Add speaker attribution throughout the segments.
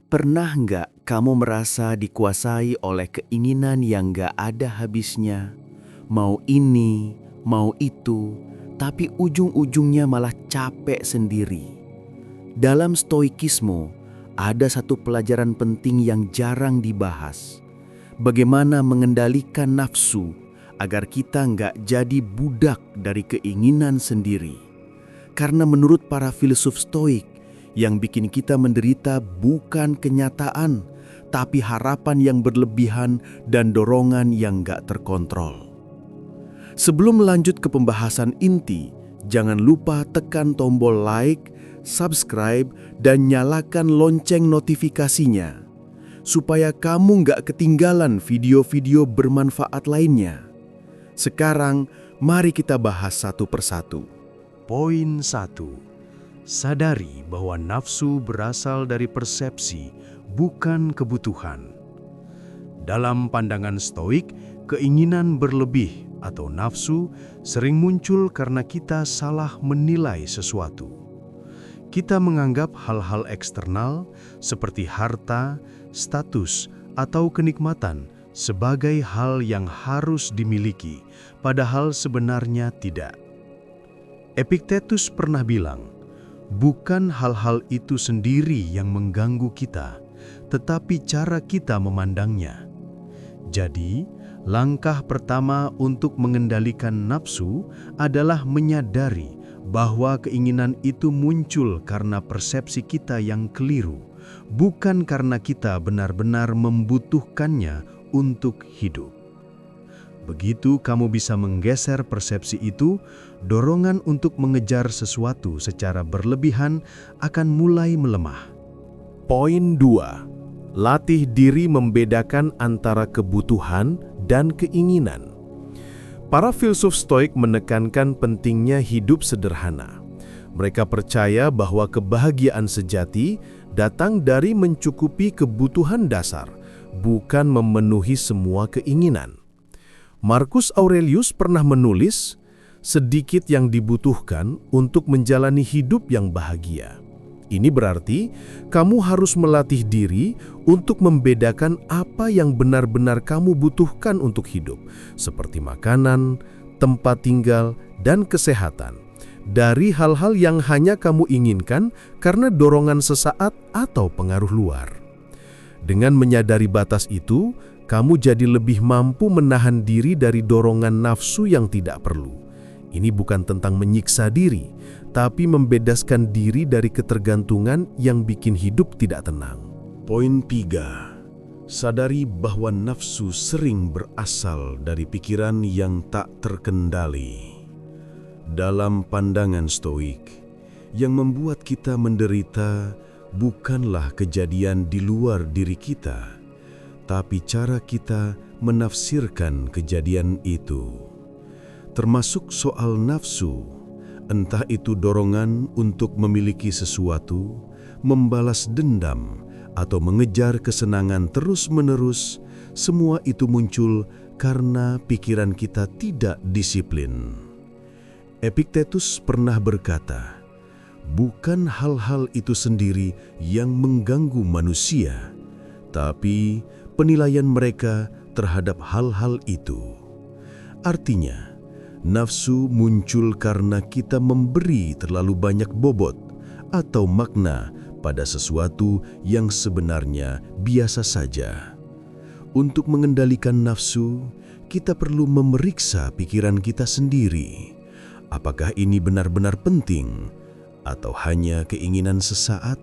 Speaker 1: Pernah nggak kamu merasa dikuasai oleh keinginan yang nggak ada habisnya? Mau ini, mau itu, tapi ujung-ujungnya malah capek sendiri. Dalam stoikisme, ada satu pelajaran penting yang jarang dibahas. Bagaimana mengendalikan nafsu agar kita nggak jadi budak dari keinginan sendiri. Karena menurut para filsuf stoik, yang bikin kita menderita bukan kenyataan, tapi harapan yang berlebihan dan dorongan yang gak terkontrol. Sebelum lanjut ke pembahasan inti, jangan lupa tekan tombol like, subscribe, dan nyalakan lonceng notifikasinya, supaya kamu gak ketinggalan video-video bermanfaat lainnya. Sekarang, mari kita bahas satu persatu.
Speaker 2: Poin 1. Sadari bahwa nafsu berasal dari persepsi, bukan kebutuhan. Dalam pandangan stoik, keinginan berlebih atau nafsu sering muncul karena kita salah menilai sesuatu. Kita menganggap hal-hal eksternal seperti harta, status, atau kenikmatan sebagai hal yang harus dimiliki, padahal sebenarnya tidak. Epictetus pernah bilang, bukan hal-hal itu sendiri yang mengganggu kita, tetapi cara kita memandangnya. Jadi, langkah pertama untuk mengendalikan nafsu adalah menyadari bahwa keinginan itu muncul karena persepsi kita yang keliru, bukan karena kita benar-benar membutuhkannya untuk hidup. Begitu kamu bisa menggeser persepsi itu, dorongan untuk mengejar sesuatu secara berlebihan akan mulai melemah.
Speaker 3: Poin 2. Latih diri membedakan antara kebutuhan dan keinginan. Para filsuf stoik menekankan pentingnya hidup sederhana. Mereka percaya bahwa kebahagiaan sejati datang dari mencukupi kebutuhan dasar, bukan memenuhi semua keinginan. Marcus Aurelius pernah menulis, sedikit yang dibutuhkan untuk menjalani hidup yang bahagia. Ini berarti kamu harus melatih diri untuk membedakan apa yang benar-benar kamu butuhkan untuk hidup, seperti makanan, tempat tinggal, dan kesehatan, dari hal-hal yang hanya kamu inginkan karena dorongan sesaat atau pengaruh luar. Dengan menyadari batas itu, kamu jadi lebih mampu menahan diri dari dorongan nafsu yang tidak perlu. Ini bukan tentang menyiksa diri, tapi membebaskan diri dari ketergantungan yang bikin hidup tidak tenang.
Speaker 2: Poin 3. Sadari bahwa nafsu sering berasal dari pikiran yang tak terkendali. Dalam pandangan stoik, yang membuat kita menderita bukanlah kejadian di luar diri kita, tapi cara kita menafsirkan kejadian itu. Termasuk soal nafsu, entah itu dorongan untuk memiliki sesuatu, membalas dendam, atau mengejar kesenangan terus-menerus, semua itu muncul karena pikiran kita tidak disiplin. Epictetus pernah berkata, bukan hal-hal itu sendiri yang mengganggu manusia, tapi penilaian mereka terhadap hal-hal itu. Artinya, nafsu muncul karena kita memberi terlalu banyak bobot atau makna pada sesuatu yang sebenarnya biasa saja. Untuk mengendalikan nafsu, kita perlu memeriksa pikiran kita sendiri. Apakah ini benar-benar penting atau hanya keinginan sesaat?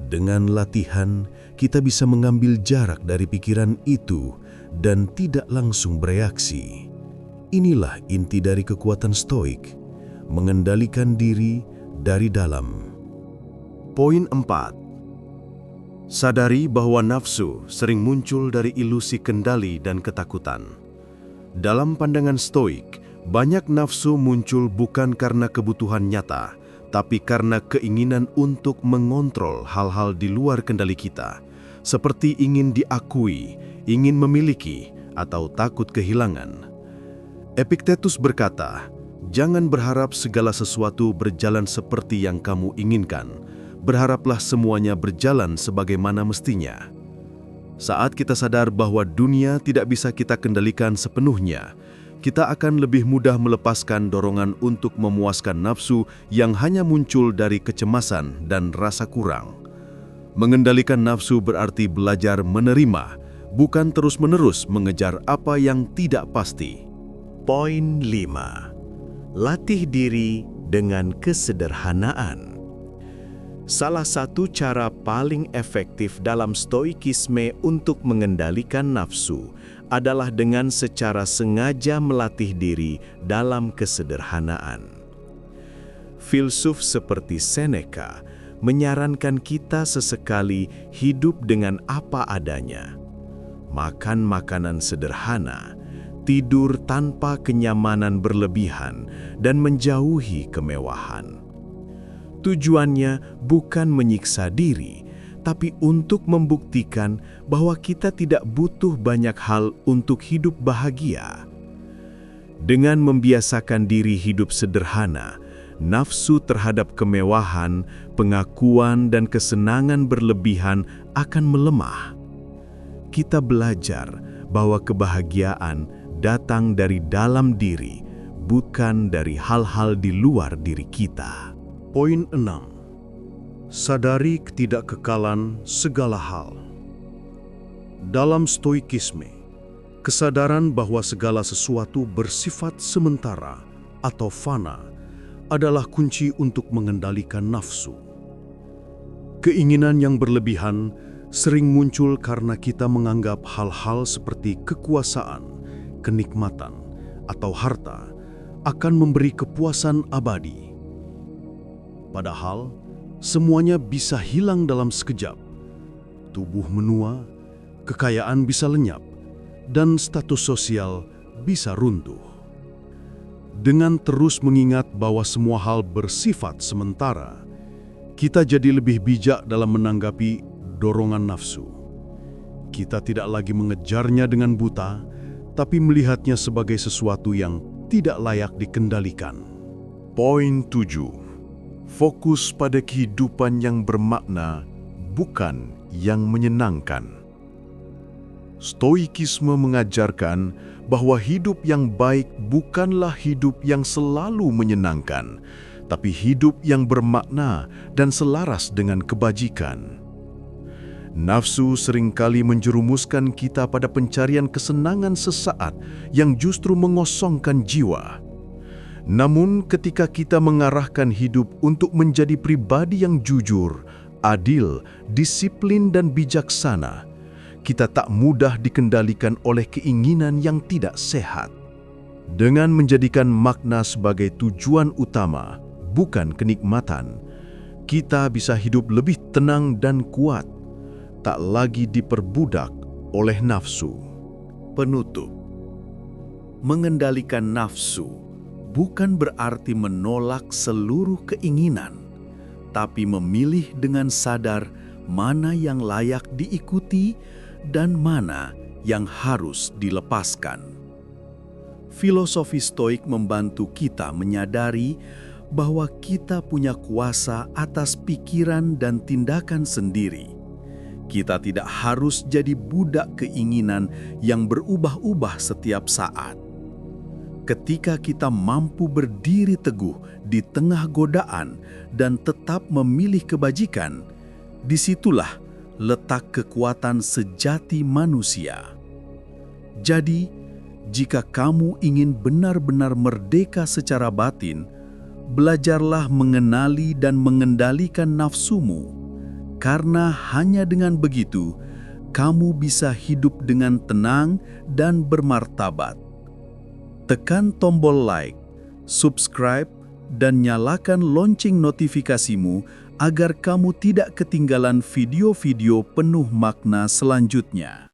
Speaker 2: Dengan latihan, kita bisa mengambil jarak dari pikiran itu dan tidak langsung bereaksi. Inilah inti dari kekuatan stoik, mengendalikan diri dari dalam.
Speaker 4: Poin 4. Sadari bahwa nafsu sering muncul dari ilusi kendali dan ketakutan. Dalam pandangan stoik, banyak nafsu muncul bukan karena kebutuhan nyata, tapi karena keinginan untuk mengontrol hal-hal di luar kendali kita, seperti ingin diakui, ingin memiliki, atau takut kehilangan. Epictetus berkata, jangan berharap segala sesuatu berjalan seperti yang kamu inginkan. berharaplah semuanya berjalan sebagaimana mestinya. Saat kita sadar bahwa dunia tidak bisa kita kendalikan sepenuhnya, kita akan lebih mudah melepaskan dorongan untuk memuaskan nafsu yang hanya muncul dari kecemasan dan rasa kurang. Mengendalikan nafsu berarti belajar menerima, bukan terus-menerus mengejar apa yang tidak pasti.
Speaker 3: Poin 5. Latih diri dengan kesederhanaan. Salah satu cara paling efektif dalam stoikisme untuk mengendalikan nafsu adalah dengan secara sengaja melatih diri dalam kesederhanaan. Filsuf seperti Seneca menyarankan kita sesekali hidup dengan apa adanya. Makan makanan sederhana, tidur tanpa kenyamanan berlebihan, dan menjauhi kemewahan. Tujuannya bukan menyiksa diri, tapi untuk membuktikan bahwa kita tidak butuh banyak hal untuk hidup bahagia. Dengan membiasakan diri hidup sederhana, nafsu terhadap kemewahan, pengakuan, dan kesenangan berlebihan akan melemah. Kita belajar bahwa kebahagiaan datang dari dalam diri, bukan dari hal-hal di luar diri kita.
Speaker 2: Poin 6. Sadari ketidakkekalan segala hal. Dalam stoikisme, kesadaran bahwa segala sesuatu bersifat sementara atau fana adalah kunci untuk mengendalikan nafsu. Keinginan yang berlebihan sering muncul karena kita menganggap hal-hal seperti kekuasaan, kenikmatan, atau harta akan memberi kepuasan abadi. Padahal, semuanya bisa hilang dalam sekejap. Tubuh menua, kekayaan bisa lenyap, dan status sosial bisa runtuh. Dengan terus mengingat bahwa semua hal bersifat sementara, kita jadi lebih bijak dalam menanggapi dorongan nafsu. Kita tidak lagi mengejarnya dengan buta, tapi melihatnya sebagai sesuatu yang tidak layak dikendalikan.
Speaker 3: Poin 7. Fokus pada kehidupan yang bermakna, bukan yang menyenangkan. Stoikisme mengajarkan bahwa hidup yang baik bukanlah hidup yang selalu menyenangkan, tapi hidup yang bermakna dan selaras dengan kebajikan. Nafsu seringkali menjerumuskan kita pada pencarian kesenangan sesaat yang justru mengosongkan jiwa. Namun ketika kita mengarahkan hidup untuk menjadi pribadi yang jujur, adil, disiplin, dan bijaksana, kita tak mudah dikendalikan oleh keinginan yang tidak sehat. Dengan menjadikan makna sebagai tujuan utama, bukan kenikmatan, kita bisa hidup lebih tenang dan kuat, tak lagi diperbudak oleh nafsu.
Speaker 1: Penutup. Mengendalikan nafsu bukan berarti menolak seluruh keinginan, tapi memilih dengan sadar mana yang layak diikuti dan mana yang harus dilepaskan. Filosofi Stoik membantu kita menyadari bahwa kita punya kuasa atas pikiran dan tindakan sendiri. Kita tidak harus jadi budak keinginan yang berubah-ubah setiap saat. Ketika kita mampu berdiri teguh di tengah godaan dan tetap memilih kebajikan, disitulah letak kekuatan sejati manusia. Jadi, jika kamu ingin benar-benar merdeka secara batin, belajarlah mengenali dan mengendalikan nafsumu, karena hanya dengan begitu, kamu bisa hidup dengan tenang dan bermartabat. Tekan tombol like, subscribe, dan nyalakan lonceng notifikasimu agar kamu tidak ketinggalan video-video penuh makna selanjutnya.